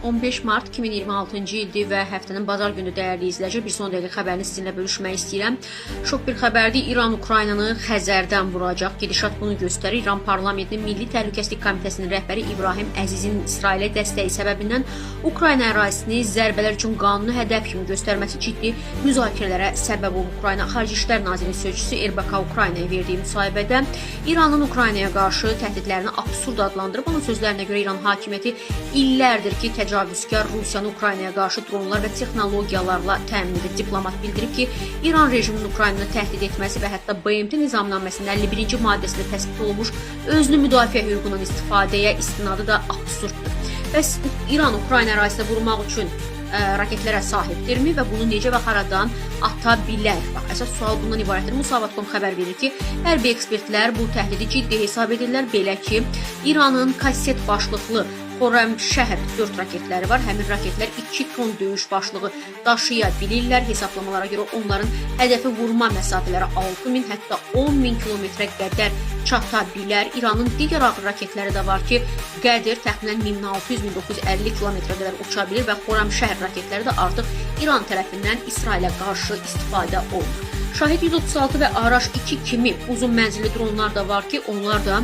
15 mart 2026-cı ildir və həftənin bazar günü dəyərli izləyicilər, bir son dəqiqə xəbərini sizinlə bölüşmək istəyirəm. Şok bir xəbərdir. İran Ukraynanı Xəzərdən vuracaq. Gedişat bunu göstərir. İran parlamentinin Milli Təhlükəsizlik Komitəsinin rəhbəri İbrahim Əzizin İsrailə dəstəyi səbəbindən Ukrayna ərazisini zərbələr üçün qanuni hədəf kimi göstərməsi ciddi müzakirələrə səbəb olub. Ukrayna Xarici İşlər Nazirinin sözçüsü Erbaka Ukraynaya verdiyi müsahibədə İranın Ukraynaya qarşı təhdidlərini absurd adlandırıb. Onun sözlərinə görə İran hakimiyyəti illərdir ki, təcavüzkar Rusiyanı Ukraynaya qarşı dronlar və texnologiyalarla təmin edir. Diplomat bildirib ki, İran rejiminin Ukraynanı təhdid etməsi və hətta BMT nizamnaməsinin 51-ci maddəsində təsbit olunmuş özünü müdafiə hüququndan istifadəyə istinadı da absurddur. Bəs İran Ukrayna ərazisinə vurmaq üçün raketlərə sahibdirmi və bunu necə və haradan ata bilər? Bax, əsas sual bundan ibarətdir. Musavat.com xəbər verir ki, hərbi ekspertlər bu təhdidi ciddi hesab edirlər. Belə ki, İranın kasset başlıqlı Xorramşəhr 4 raketləri var. Həmin raketlər 2 ton döyüş başlığı daşıya bilirlər. Hesablamalara görə onların hədəfi vurma məsafələri 6000, hətta 10000 kilometrə qədər çata bilər. İranın digər ağır raketləri də var ki, Qədir təxminən 1600-1950 kilometrə qədər uça bilir və Xorramşəhr raketləri də artıq İran tərəfindən İsrailə qarşı istifadə olunur. Şahid 136 və Araş 2 kimi uzun mənzilli dronlar da var ki, onlar da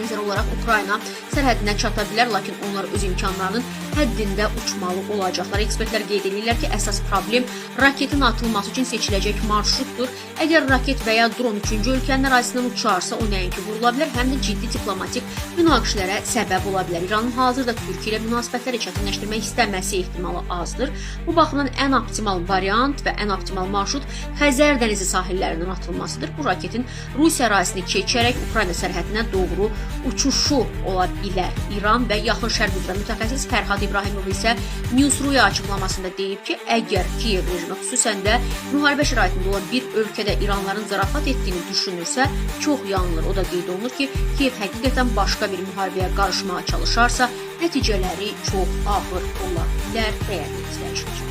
nəzər olaraq Ukrayna sərhədinə çata bilər, lakin onlar öz imkanlarının həddində uçmalı olacaqlar. Ekspertlər qeyd edirlər ki, əsas problem raketin atılması üçün seçiləcək marşrutdur. Əgər raket və ya dron üçüncü ölkənin ərazisindən uçarsa, o nəinki vurula bilər, həm də ciddi diplomatik münaqişələrə səbəb ola bilər. İranın hazırda Türkiyə ilə münasibətləri çətinləşdirmək istəməsi ehtimalı azdır. Bu baxımdan ən optimal variant və ən optimal marşrut Xəzər dənizi sahillərindən atılmasıdır. Bu raketin Rusiya ərazisini keçərək Ukrayna sərhədinə doğru uçuşu ola bilər. İran və Yaxın Şərq üzrə mütəxəssis Fərhad İbrahimov isə Newsruya açıqlamasında deyib ki, əgər Kiyev rejimi xüsusən də müharibə şəraitində olan bir ölkədə İranların zarafat etdiyini düşünürsə, çox yanılır. O da qeyd olunur ki, Kiyev həqiqətən başqa bir müharibəyə qarışmağa çalışarsa, nəticələri çox ağır ola bilər. Dəyərli izləyicilər.